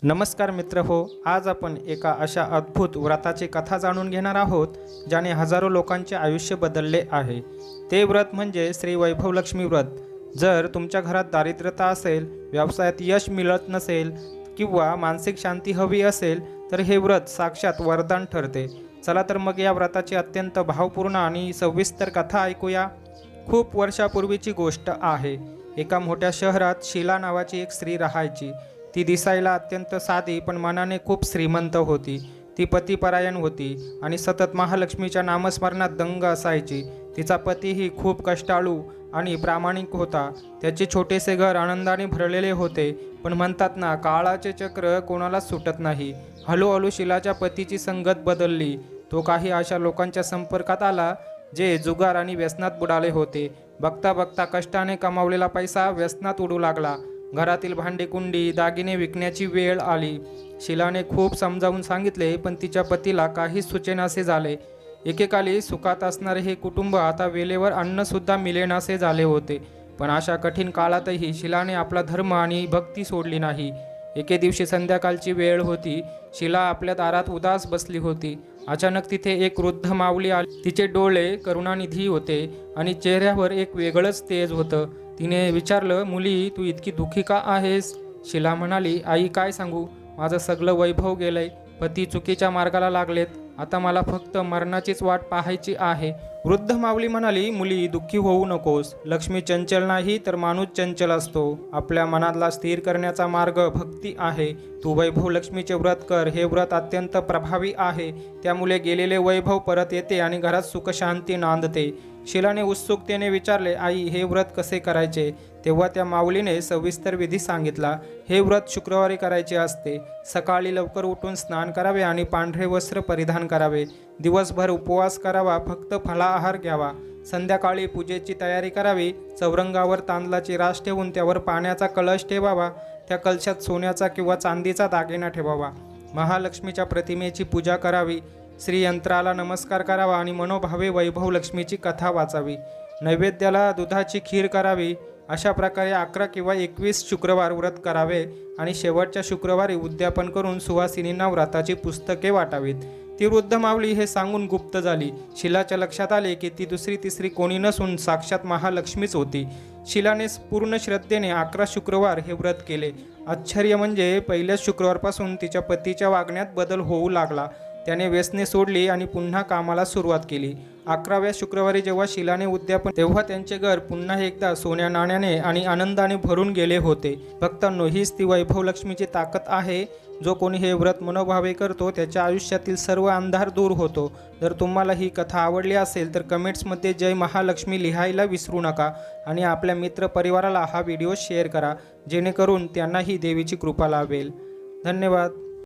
नमस्कार मित्र हो, आज आपण एका अशा अद्भुत व्रताची कथा जाणून घेणार आहोत ज्याने हजारो लोकांचे आयुष्य बदलले आहे। ते व्रत म्हणजे श्री वैभवलक्ष्मी व्रत। जर तुमच्या घरात दारिद्र्यता असेल, व्यवसायात यश मिळत नसेल किंवा मानसिक शांती हवी असेल तर हे व्रत साक्षात वरदान ठरते। चला तर मग या व्रताची अत्यंत भावपूर्ण आणि सविस्तर कथा ऐकूया। खूप वर्षापूर्वीची गोष्ट आहे। एका मोठ्या शहरात शीला नावाची एक स्त्री राहायची। ती दिसायला अत्यंत साधी पण मनाने खूप श्रीमंत होती। ती पतिपरायण होती आणि सतत महालक्ष्मीच्या नामस्मरणात दंग असायची। तिचा पतीही खूप कष्टाळू आणि प्रामाणिक होता। त्याचे छोटेसे घर आनंदाने भरलेले होते, पण म्हणतात ना, काळाचे चक्र कोणाला सुटत नाही। हळूहळू शीलाच्या पतीची संगत बदलली। तो काही अशा लोकांच्या संपर्कात आला जे जुगार आणि व्यसनात बुडाले होते। बघता बघता कष्टाने कमावलेला पैसा व्यसनात उडू लागला। घरातील भांडेकुंडी दागिने विकण्याची वेळ आली। शीलाने खूप समजावून सांगितले, पण तिच्या पतीला काही सुचेनासे झाले। एकेकाळी सुखात असणारे हे कुटुंब आता वेळेवर अन्नसुद्धा मिळेनासे झाले होते। पण अशा कठीण काळातही शीलाने आपला धर्म आणि भक्ती सोडली नाही। एके दिवशी संध्याकाळची वेळ होती। शीला आपल्या दारात उदास बसली होती। अचानक तिथे एक वृद्ध माऊली आली। तिचे डोळे करुणानिधी होते आणि चेहऱ्यावर एक वेगळंच तेज होतं। तिने विचारलं, मुली, तू इतकी दुःखी का आहेस? शीला म्हणाली, आई, काय सांगू, माझं सगळं वैभव गेलंय, पती चुकीच्या मार्गाला लागलेत, आता मला फक्त मरणाचीच वाट पाहायची आहे। वृद्ध माऊली म्हणाली, मुली, दुःखी होऊ नकोस। लक्ष्मी चंचल नाही तर माणूस चंचल असतो। आपल्या मनाला स्थिर करण्याचा मार्ग भक्ती आहे। तू वैभव लक्ष्मीचे व्रत कर। हे व्रत अत्यंत प्रभावी आहे। त्यामुळे गेलेले वैभव परत येते आणि घरात सुख शांती नांदते। शीलाने उत्सुकतेने विचारले, आई, हे व्रत कसे करायचे? तेव्हा त्या माऊलीने सविस्तर विधी सांगितला। हे व्रत शुक्रवारी करायचे असते। सकाळी लवकर उठून स्नान करावे आणि पांढरे वस्त्र परिधान करावे। दिवसभर उपवास करावा, फक्त फलाहार घ्यावा। संध्याकाळी पूजेची तयारी करावी। चौरंगावर तांदळाची रास ठेवून त्यावर पाण्याचा कलश ठेवावा। त्या कलशात सोन्याचा किंवा चांदीचा दागिना ठेवावा। महालक्ष्मीच्या प्रतिमेची पूजा करावी। श्रीयंत्राला नमस्कार करावा आणि मनोभावे वैभव लक्ष्मीची कथा वाचावी। नैवेद्याला दुधाची खीर करावी। अशा प्रकारे 11 किंवा 21 शुक्रवार व्रत करावे आणि शेवटच्या शुक्रवारी उद्यापन करून सुवासिनींना व्रताची पुस्तके वाटावीत। ती वृद्ध माऊली हे सांगून गुप्त झाली। शीलाच्या लक्षात आले की ती दुसरी तिसरी कोणी नसून साक्षात महालक्ष्मीच होती। शीलाने पूर्ण श्रद्धेने 11 शुक्रवार हे व्रत केले। आश्चर्य म्हणजे पहिल्याच शुक्रवारपासून तिच्या पतीच्या वागण्यात बदल होऊ लागला। त्याने व्यसने सोडली आणि पुन्हा कामाला सुरुवात केली। 11व्या शुक्रवारी जेव्हा शीलाने उद्यापन, तेव्हा त्यांचे घर पुन्हा एकदा सोन्या नाण्याने आणि आनंदाने भरून गेले होते। भक्तांनो, हीच ती वैभव लक्ष्मीची ताकद आहे। जो कोणी हे व्रत मनोभावे करतो त्याच्या आयुष्यातील सर्व अंधार दूर होतो। जर तुम्हाला ही कथा आवडली असेल तर कमेंट्समध्ये जय महालक्ष्मी लिहायला विसरू नका आणि आपल्या मित्र परिवाराला हा व्हिडिओ शेअर करा, जेणेकरून त्यांनाही देवीची कृपा लाभेल। धन्यवाद।